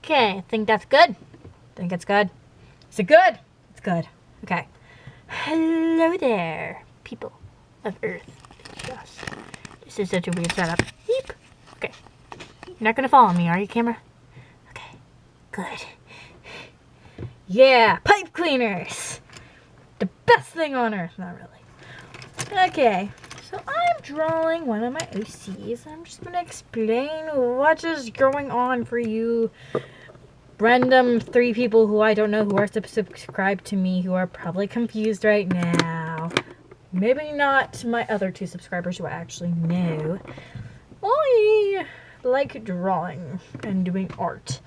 Okay, I think that's good. Think it's good. Is it good? It's good. Okay. Hello there, people of Earth. Yes. This is such a weird setup. Beep. Okay. You're not gonna follow me, are you, camera? Okay. Good. Yeah, pipe cleaners. The best thing on earth. Not really. Okay. So I'm drawing one of my OCs. I'm just gonna explain what is going on for you random 3 people who I don't know who are subscribed to me who are probably confused right now. Maybe not my other 2 subscribers who I actually know. I like drawing and doing art.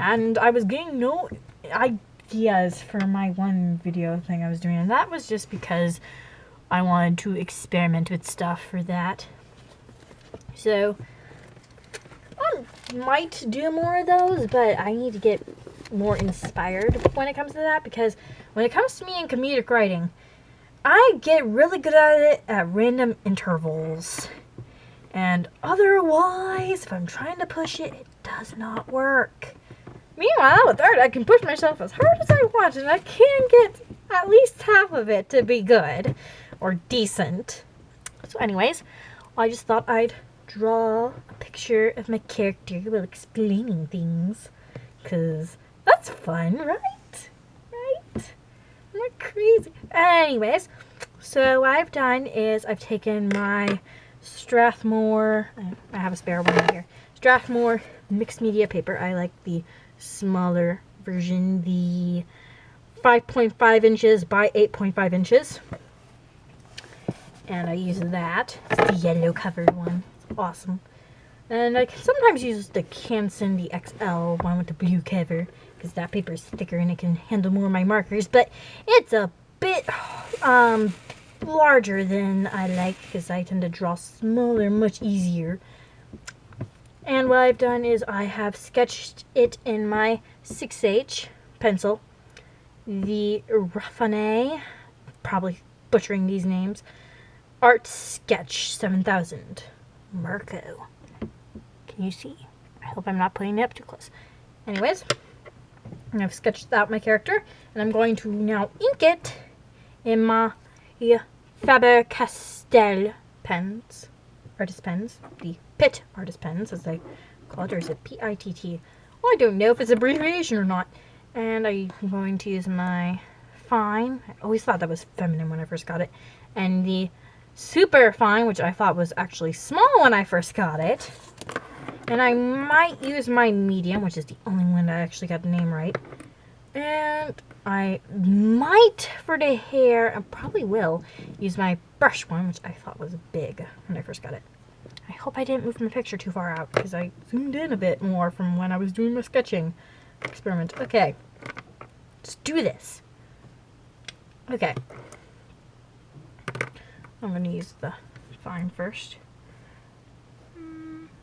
And I was getting no ideas for my one video thing I was doing. And that was just because I wanted to experiment with stuff for that. So I might do more of those, but I need to get more inspired when it comes to that, because when it comes to me in comedic writing, I get really good at it at random intervals. And otherwise, if I'm trying to push it, it does not work. Meanwhile, with art, I can push myself as hard as I want, and I can get at least half of it to be good or decent. So anyways, I just thought I'd draw a picture of my character while explaining things, because that's fun, right? I'm not crazy. Anyways, so what I've done is I've taken my Strathmore, I have a spare one right here, Strathmore mixed media paper. I like the smaller version, the 5.5 inches by 8.5 inches. And I use that. It's the yellow covered one. It's awesome. And I can sometimes use the Canson, the XL one with the blue cover, because that paper is thicker and it can handle more of my markers. But it's a bit larger than I like, because I tend to draw smaller, much easier. And what I've done is I have sketched it in my 6H pencil, the Raffanet, probably butchering these names, Art Sketch 7000 Marco. Can you see? I hope I'm not putting it up too close. Anyways, I've sketched out my character, and I'm going to now ink it in my Faber-Castell pens, artist pens, the Pitt artist pens, as they call it, or is it P-I-T-T? Well, I don't know if it's an abbreviation or not. And I'm going to use my Fine. I always thought that was feminine when I first got it. And the Super Fine, which I thought was actually small when I first got it. And I might use my Medium, which is the only one that I actually got the name right. And I might, for the hair, I probably will, use my brush one, which I thought was big when I first got it. I hope I didn't move my picture too far out, because I zoomed in a bit more from when I was doing my sketching experiment. Okay, let's do this. Okay, I'm going to use the Fine first.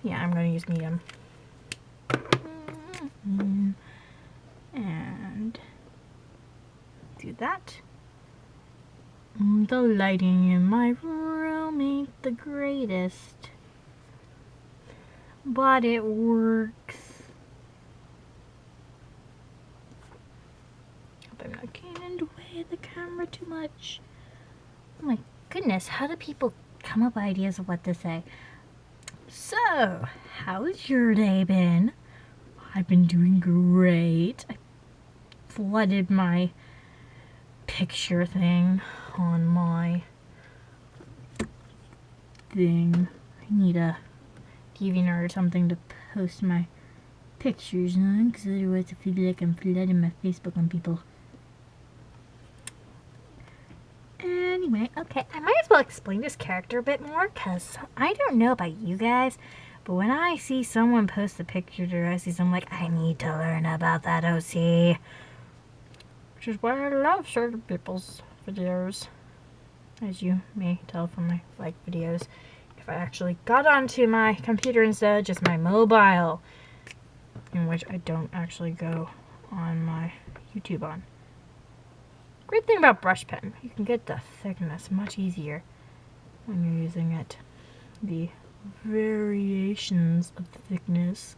Yeah, I'm going to use Medium. And do that. The lighting in my room ain't the greatest, but it works. Hope I'm not getting in the way of the camera too much. Oh my goodness, how do people come up with ideas of what to say? So, how's your day been? I've been doing great. I flooded my picture thing on my thing. I need a DeviantArt or something to post my pictures on, because otherwise I feel like I'm flooding my Facebook on people. Anyway, okay, I might as well explain this character a bit more, because I don't know about you guys, but when I see someone post a picture to OCs, I'm like, I need to learn about that OC. Which is why I love certain people's videos, as you may tell from my like videos. If I actually got onto my computer instead of just my mobile, in which I don't actually go on my YouTube on. Great thing about brush pen, you can get the thickness much easier when you're using it. The variations of thickness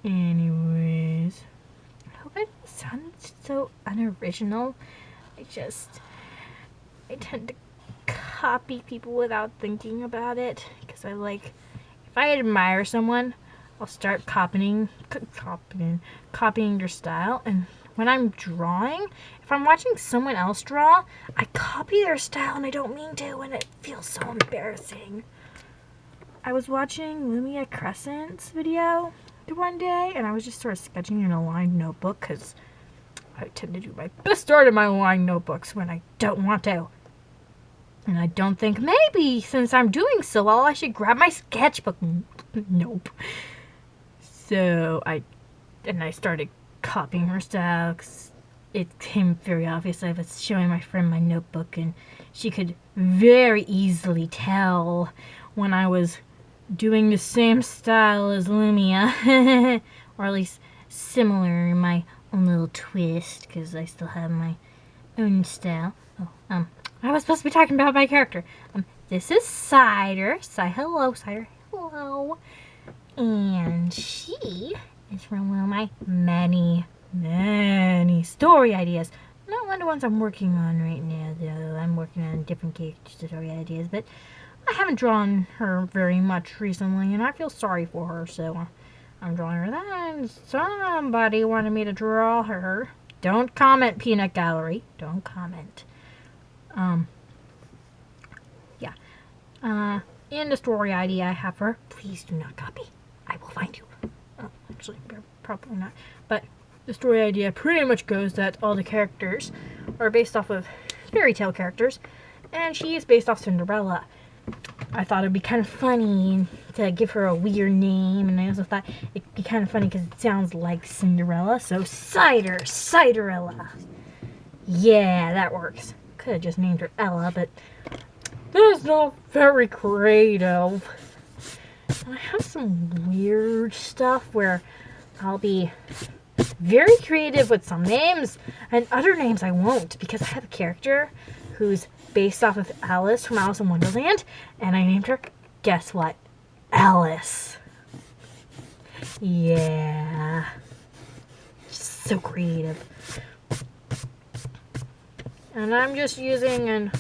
Anyways, I hope I don't sound so unoriginal. I tend to copy people without thinking about it, because if I admire someone, I'll start copying their style. And when I'm drawing, if I'm watching someone else draw, I copy their style and I don't mean to, and it feels so embarrassing. I was watching Lumia Crescent's video one day, and I was just sort of sketching in a lined notebook, because I tend to do my best art in my lined notebooks when I don't want to. And I don't think, maybe since I'm doing so well, I should grab my sketchbook. Nope. So I started copying her style, 'cause it became very obvious. I was showing my friend my notebook, and she could very easily tell when I was doing the same style as Lumia, or at least similar in my own little twist, because I still have my own style. Oh, I was supposed to be talking about my character. This is Cider. Say hello, Cider. Hello. And she is from one of my many, many story ideas. Not one of the ones I'm working on right now, though. I'm working on different character story ideas, but I haven't drawn her very much recently, and I feel sorry for her, so I'm drawing her that, and somebody wanted me to draw her. Don't comment, Peanut Gallery. Don't comment. In the story idea I have for her, please do not copy. I will find you. Oh, actually, probably not. But the story idea pretty much goes that all the characters are based off of fairy tale characters, and she is based off Cinderella. I thought it'd be kind of funny to give her a weird name, and I also thought it'd be kind of funny because it sounds like Cinderella, so Ciderella. Yeah, that works. Could have just named her Ella, but that's not very creative. I have some weird stuff where I'll be very creative with some names, and other names I won't, because I have a character who's based off of Alice from Alice in Wonderland, and I named her, guess what? Alice. Yeah. So creative. And I'm just using an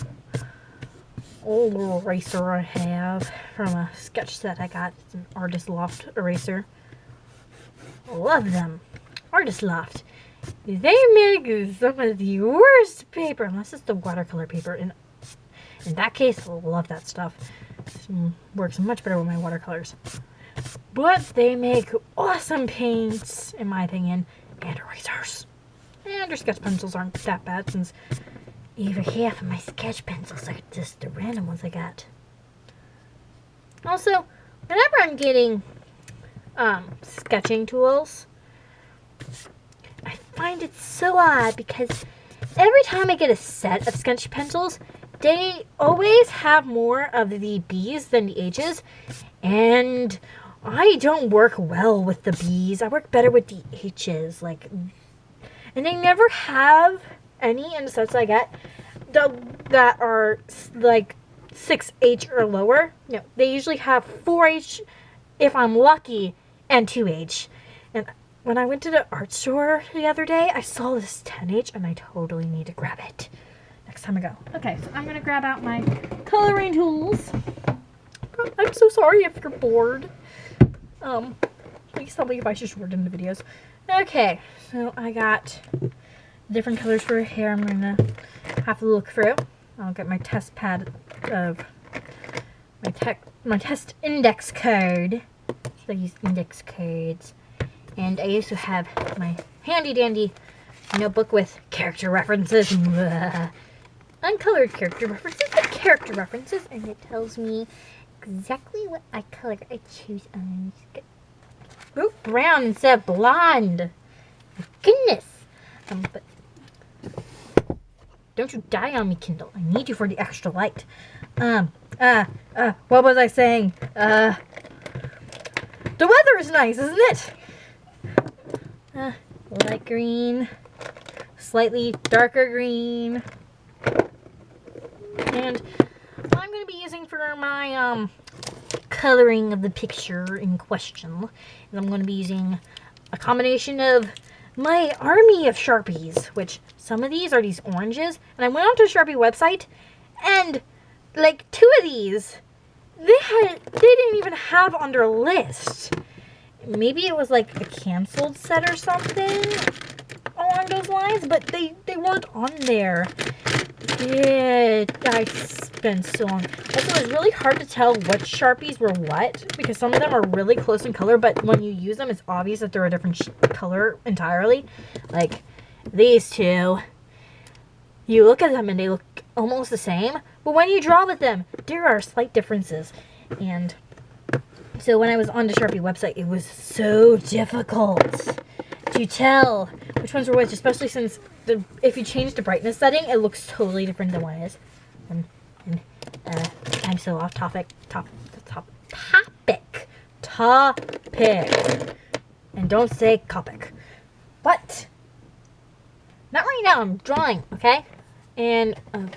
old eraser I have from a sketch set I got. It's an Artist Loft eraser. Love them. Artist Loft. They make some of the worst paper, unless it's the watercolor paper. In that case, I love that stuff. It works much better with my watercolors. But they make awesome paints, in my opinion, and erasers. And their sketch pencils aren't that bad, since even half of my sketch pencils are just the random ones I got. Also, whenever I'm getting sketching tools, I find it so odd because every time I get a set of sketch pencils, they always have more of the B's than the H's, and I don't work well with the B's. I work better with the H's, and they never have any in the sets I get that are 6H or lower. No, they usually have 4H if I'm lucky, and 2H. And when I went to the art store the other day, I saw this 10H, and I totally need to grab it next time I go. Okay, so I'm going to grab out my coloring tools. I'm so sorry if you're bored. Please tell me if I should shorten the videos. Okay, so I got different colors for her hair. I'm going to have to look through. I'll get my test pad of my test index card. So I use index cards. And I also have my handy dandy notebook with character references. Uncolored character references, but character references. And it tells me exactly what color I choose on. Oh, brown instead of blonde. My goodness. But don't you die on me, Kindle. I need you for the extra light. What was I saying? The weather is nice, isn't it? Light green, slightly darker green, and I'm going to be using for my coloring of the picture in question, and I'm going to be using a combination of my army of Sharpies, which some of these are these oranges. And I went onto the Sharpie website, and like 2 of these, they didn't even have on their list. Maybe it was like a canceled set or something along those lines, but they weren't on there. Yeah, I spent so long. Also, it was really hard to tell what Sharpies were what, because some of them are really close in color, but when you use them, it's obvious that they're a different color entirely. Like these two, you look at them and they look almost the same, but when you draw with them, there are slight differences. And so when I was on the Sharpie website, it was so difficult to tell which ones were which, especially since if you change the brightness setting, it looks totally different than what it is. And I'm so off topic. Topic. And don't say copic. But not right now. I'm drawing, okay? And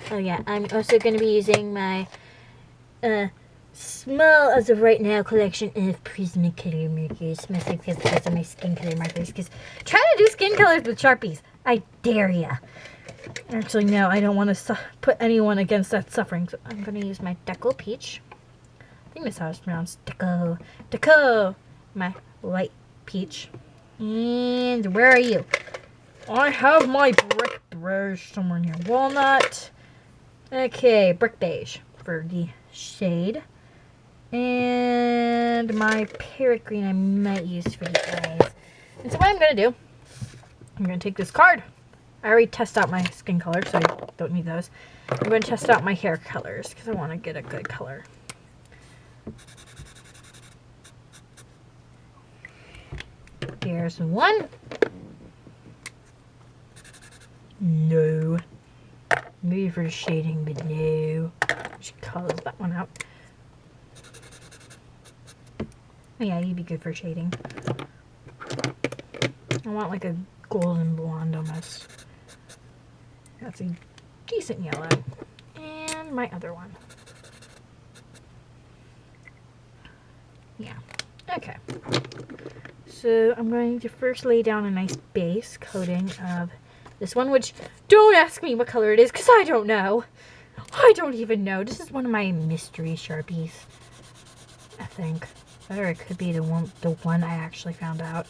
oh yeah, I'm also going to be using my small, as of right now, collection of Prismacolor markers, mostly because those are my skin color markers. Because try to do skin colors with Sharpies, I dare ya. Actually, no, I don't want to put anyone against that suffering. So I'm going to use my Deco Peach. I think that's how it's pronounced. Deco. My light peach. And where are you? I have my brick beige somewhere near walnut. Okay, brick beige for the shade. And my parrot green I might use for the eyes. And so what I'm going to do, I'm going to take this card. I already tested out my skin color, so I don't need those. I'm going to test out my hair colors because I want to get a good color. Here's one. No. Maybe for the shading, but no. I should color that one out. Yeah, you'd be good for shading. I want like a golden blonde almost. That's a decent yellow. And my other one. Yeah. Okay. So I'm going to first lay down a nice base coating of this one, which don't ask me what color it is because I don't know. I don't even know. This is one of my mystery Sharpies, I think. Or it could be the one I actually found out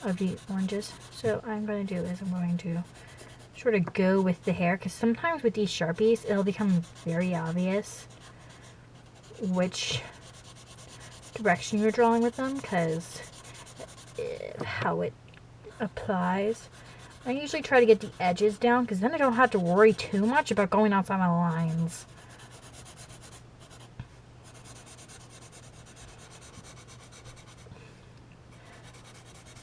of the oranges. So what I'm going to do is I'm going to sort of go with the hair, because sometimes with these Sharpies it'll become very obvious which direction you're drawing with them because how it applies. I usually try to get the edges down because then I don't have to worry too much about going outside my lines.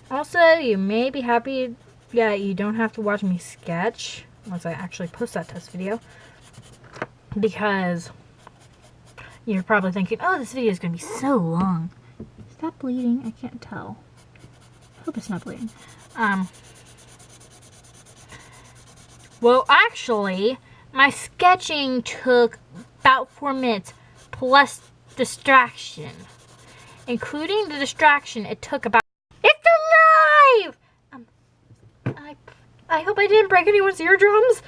Also, you may be happy that you don't have to watch me sketch once I actually post that test video, because you're probably thinking, oh, this video is going to be so long. Is that bleeding? I can't tell. I hope it's not bleeding. Well, actually, my sketching took about 4 minutes plus distraction. Including the distraction, it took about... It's alive! I hope I didn't break anyone's eardrums.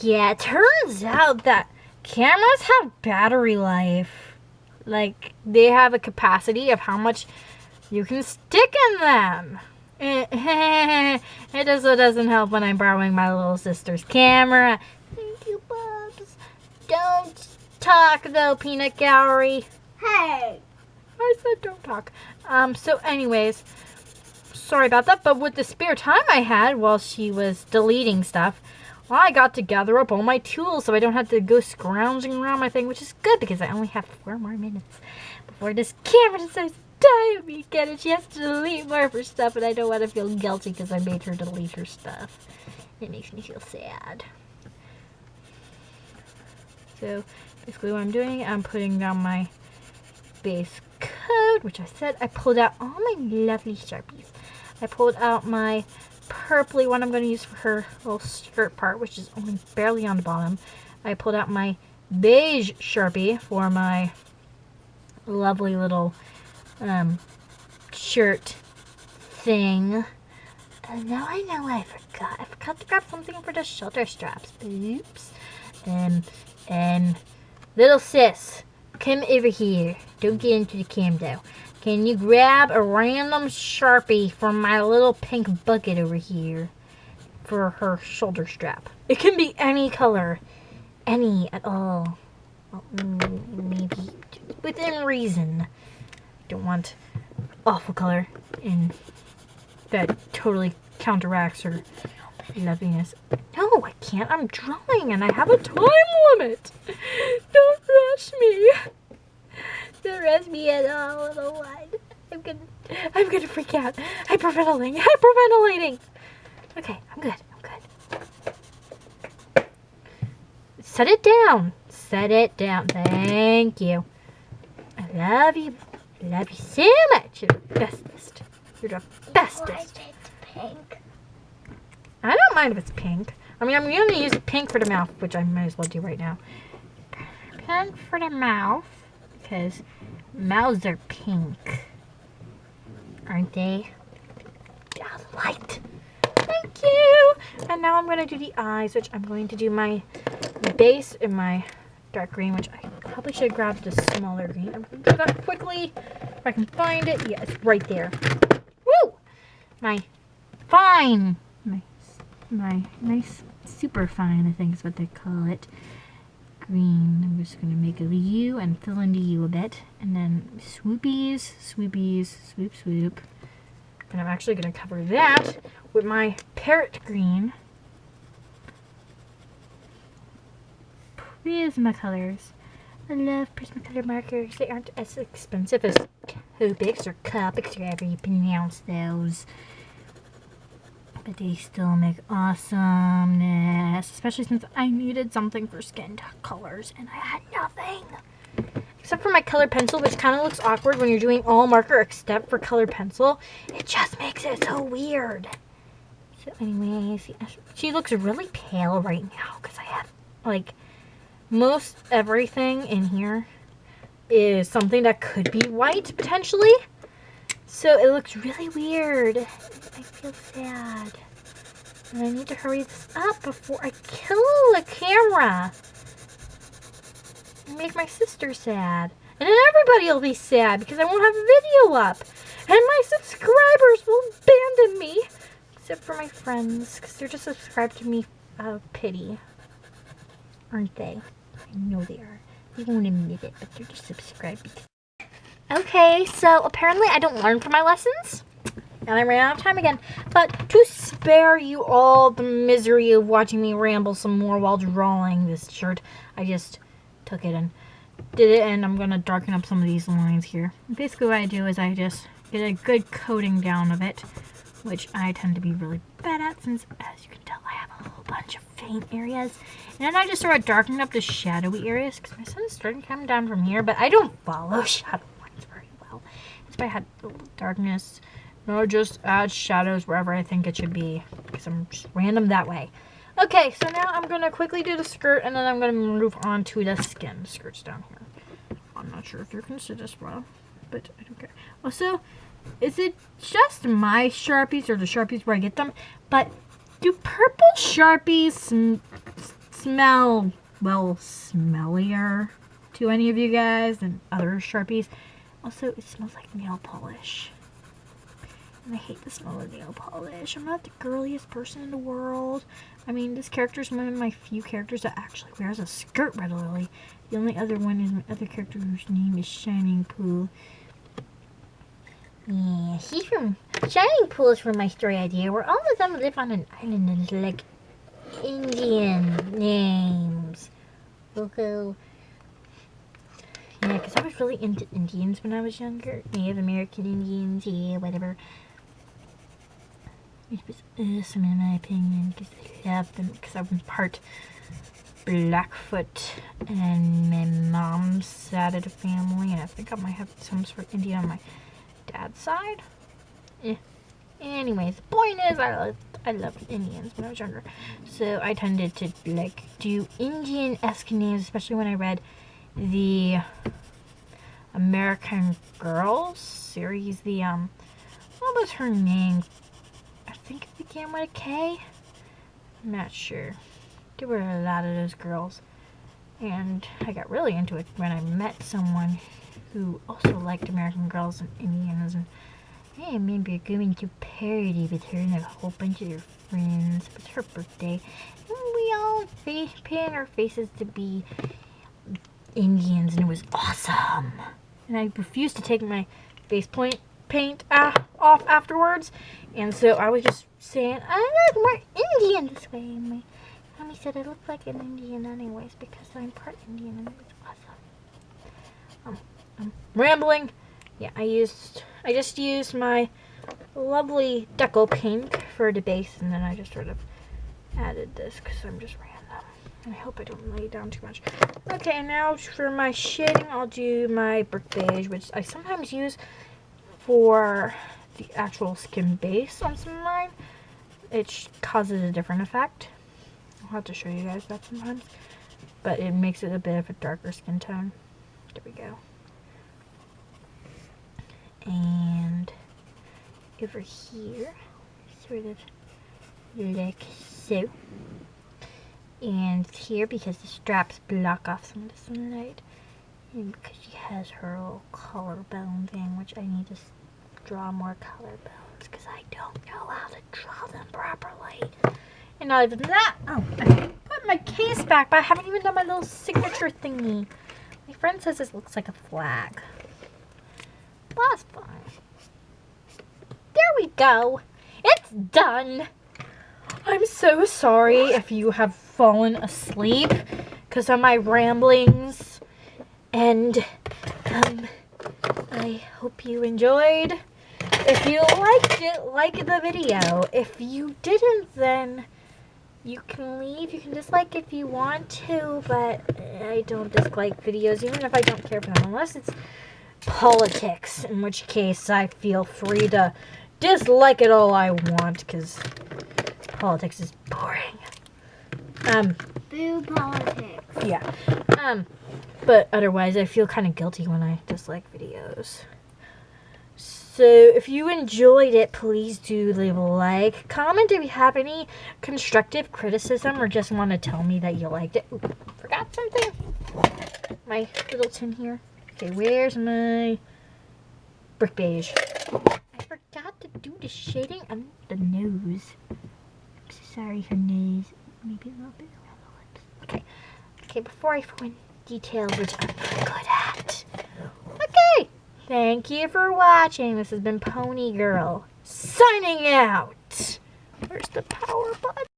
Yeah, it turns out that cameras have battery life. Like, they have a capacity of how much you can stick in them. It also doesn't help when I'm borrowing my little sister's camera. Thank you, Bubs. Don't talk, though, Peanut Gallery. Hey! I said don't talk. So anyways, sorry about that, but with the spare time I had while she was deleting stuff, well, I got to gather up all my tools so I don't have to go scrounging around my thing, which is good because I only have 4 more minutes before this camera decides to die of me again, and she has to delete more of her stuff, and I don't want to feel guilty because I made her delete her stuff. It makes me feel sad. So basically what I'm doing, I'm putting down my base coat, which I said I pulled out all my lovely Sharpies. I pulled out my purpley one I'm going to use for her little skirt part, which is only barely on the bottom. I pulled out my beige Sharpie for my lovely little shirt thing. And now I know I forgot. I forgot to grab something for the shoulder straps. Oops. Little sis, come over here. Don't get into the cam though. Can you grab a random Sharpie from my little pink bucket over here for her shoulder strap? It can be any color. Any at all. Well, maybe within reason. Don't want awful color and that totally counteracts her loveliness. No, I can't. I'm drawing and I have a time limit. Don't rush me. Don't rush me at all, little one. I'm gonna freak out. Hyperventilating. Okay, I'm good. Set it down. Thank you. I love you. I love you so much. You're the bestest. You're the bestest. Why is it pink? I don't mind if it's pink. I mean, I'm going to use pink for the mouth, which I might as well do right now. Pink for the mouth, because mouths are pink, aren't they? Light. Thank you. And now I'm going to do the eyes, which I'm going to do my base in my dark green, which I probably should have grabbed a smaller green. I'm going to do that quickly if I can find it. Yeah, it's right there. Woo! My nice, super fine, I think is what they call it, green. I'm just going to make a U and fill in the U a bit. And then swoopies, swoop. And I'm actually going to cover that with my parrot green. Prismacolors. I love Prismacolor markers. They aren't as expensive as Copics or Copics or however you pronounce those. But they still make awesomeness. Especially since I needed something for skin colors and I had nothing. Except for my colored pencil, which kind of looks awkward when you're doing all marker except for colored pencil. It just makes it so weird. So anyways, she looks really pale right now because I have, like, most everything in here is something that could be white, potentially. So it looks really weird. I feel sad. And I need to hurry this up before I kill the camera. And make my sister sad. And then everybody will be sad because I won't have a video up. And my subscribers will abandon me. Except for my friends, because they're just subscribed to me out of pity. Aren't they? I know they are. They won't admit it, but they're just subscribed. Okay, so apparently I don't learn from my lessons. And I ran out of time again. But to spare you all the misery of watching me ramble some more while drawing this shirt, I just took it and did it. And I'm going to darken up some of these lines here. Basically what I do is I just get a good coating down of it, which I tend to be really bad at since, as you can tell, I have a whole bunch of faint areas. And then I just start darkening up the shadowy areas because my sun's starting to come down from here, but I don't follow shadow lines very well. That's why I had a little darkness. No, I just add shadows wherever I think it should be because I'm just random that way. Okay, so now I'm going to quickly do the skirt and then I'm going to move on to the skin. The skirt's down here. I'm not sure if you can see this well, but I don't care. Also, is it just my Sharpies or the Sharpies where I get them? But do purple Sharpies smell, well, smellier to any of you guys than other Sharpies? Also, it smells like nail polish. And I hate the smell of nail polish. I'm not the girliest person in the world. I mean, this character is one of my few characters that actually wears a skirt regularly. The only other one is my other character whose name is Shining Pool. Yeah, he's from Shining Pool is from my story idea where all of them live on an island and it's like Indian names. Okay. Yeah, because I was really into Indians when I was younger. Native American Indians, yeah, whatever. It was awesome in my opinion because I loved them because I was part Blackfoot and my mom's side of the family. And I think I might have some sort of Indian on my dad's side. Anyways, the point is I loved Indians when I was younger. So I tended to like do Indian-esque names, especially when I read the American Girls series, the what was her name? I think it began with a K. I'm not sure. There were a lot of those girls. And I got really into it when I met someone who also liked American Girls and Indians. And hey, maybe you're going to party with her and a whole bunch of your friends. It was her birthday. And we all painted our faces to be Indians, and it was awesome. And I refused to take my face paint off afterwards. And so I was just saying, I look more Indian this way. And my mommy said I look like an Indian anyways because I'm part Indian, and it was awesome. I'm rambling. Yeah, I just used my lovely deco pink for the base, and then I just sort of added this because I'm just random. And I hope I don't lay down too much. Okay, now for my shading, I'll do my brick beige, which I sometimes use for the actual skin base on some of mine. It causes a different effect. I'll have to show you guys that sometimes. But it makes it a bit of a darker skin tone. There we go. And over here, sort of like so. And here, because the straps block off some of the sunlight, and because she has her little collarbone thing, which I need to draw more collarbones because I don't know how to draw them properly. And not even that, oh, I put my case back, but I haven't even done my little signature thingy. My friend says this looks like a flag. Well, that's fine. There we go. It's done. I'm so sorry if you have fallen asleep because of my ramblings. And I hope you enjoyed. If you liked it, like the video. If you didn't, then you can leave. You can dislike if you want to, but I don't dislike videos, even if I don't care for them, unless it's politics, in which case I feel free to dislike it all I want, because politics is boring. Boo politics. Yeah. But otherwise, I feel kind of guilty when I dislike videos. So, if you enjoyed it, please do leave a like. Comment if you have any constructive criticism or just want to tell me that you liked it. Ooh, forgot something. My little tin here. Okay, where's my brick beige? I forgot to do the shading on the nose. I'm so sorry, her nose. Maybe a little bit around the lips. Okay. Okay, before I go in details, which I'm not good at. Okay. Thank you for watching. This has been Pony Girl signing out. Where's the power button?